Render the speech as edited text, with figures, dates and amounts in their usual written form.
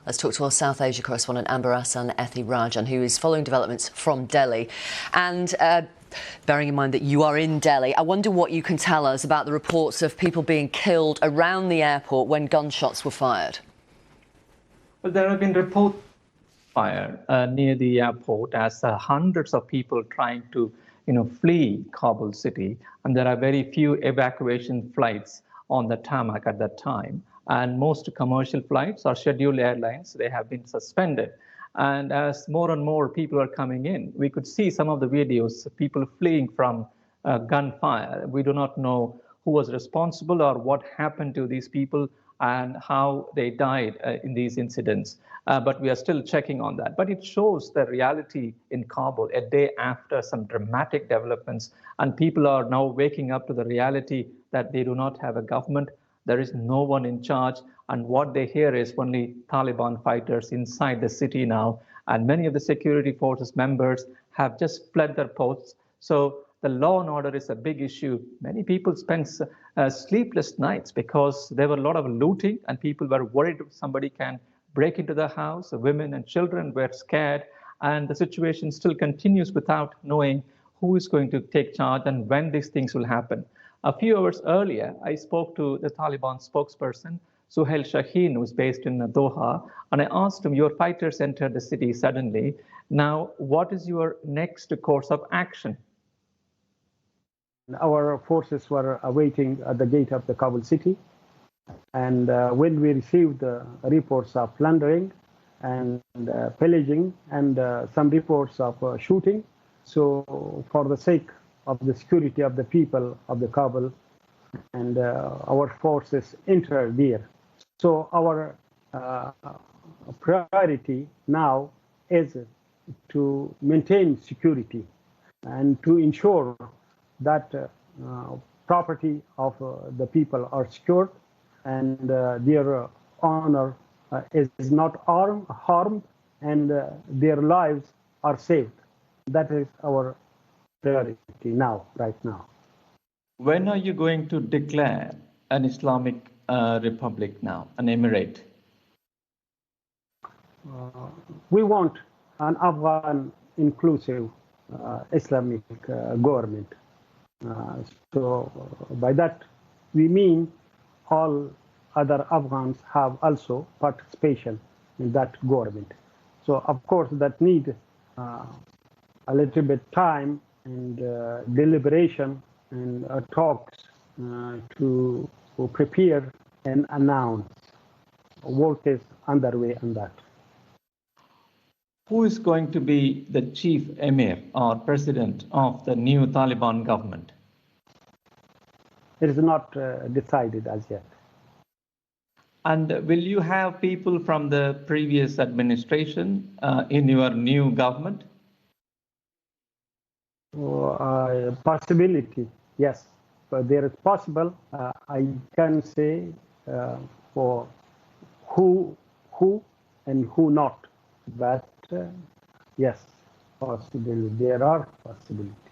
Let's talk to our South Asia correspondent Amber Hassan Ethi Rajan, who is following developments from Delhi. And bearing in mind that you are in Delhi, I wonder what you can tell us about the reports of people being killed around the airport when gunshots were fired. Well, there have been reports of fire near the airport as hundreds of people trying to flee Kabul city, and there are very few evacuation flights on the tarmac at that time. And most commercial flights or scheduled airlines, they have been suspended. And as more and more people are coming in, we could see some of the videos of people fleeing from gunfire. We do not know who was responsible or what happened to these people and how they died in these incidents. But we are still checking on that. But it shows the reality in Kabul a day after some dramatic developments, and people are now waking up to the reality that they do not have a government. There is no one in charge, and what they hear is only Taliban fighters inside the city now, and many of the security forces members have just fled their posts. So the law and order is a big issue. Many people spent sleepless nights because there were a lot of looting, and people were worried somebody can break into the house. Women and children were scared, and the situation still continues without knowing who is going to take charge and when these things will happen. A few hours earlier, I spoke to the Taliban spokesperson, Suhail Shaheen, who's based in Doha, and I asked him, your fighters entered the city suddenly. Now, what is your next course of action? Our forces were awaiting at the gate of the Kabul city. And when we received reports of plundering and pillaging and some reports of shooting, so for the sake of the security of the people of the Kabul, and our forces entered there. So our priority now is to maintain security and to ensure that property of the people are secured and their honor is not harmed and their lives are saved. That is our priority now, right now. When are you going to declare an Islamic republic now, an emirate? We want an Afghan inclusive Islamic government. So by that we mean all other Afghans have also participation in that government. So of course that need a little bit time and deliberation and talks to prepare and announce. Work is underway on that. Who is going to be the chief emir or president of the new Taliban government? It is not decided as yet. And will you have people from the previous administration in your new government? Possibility, yes. But there is possible. I can say for who and who not. But yes, possibility. There are possibilities.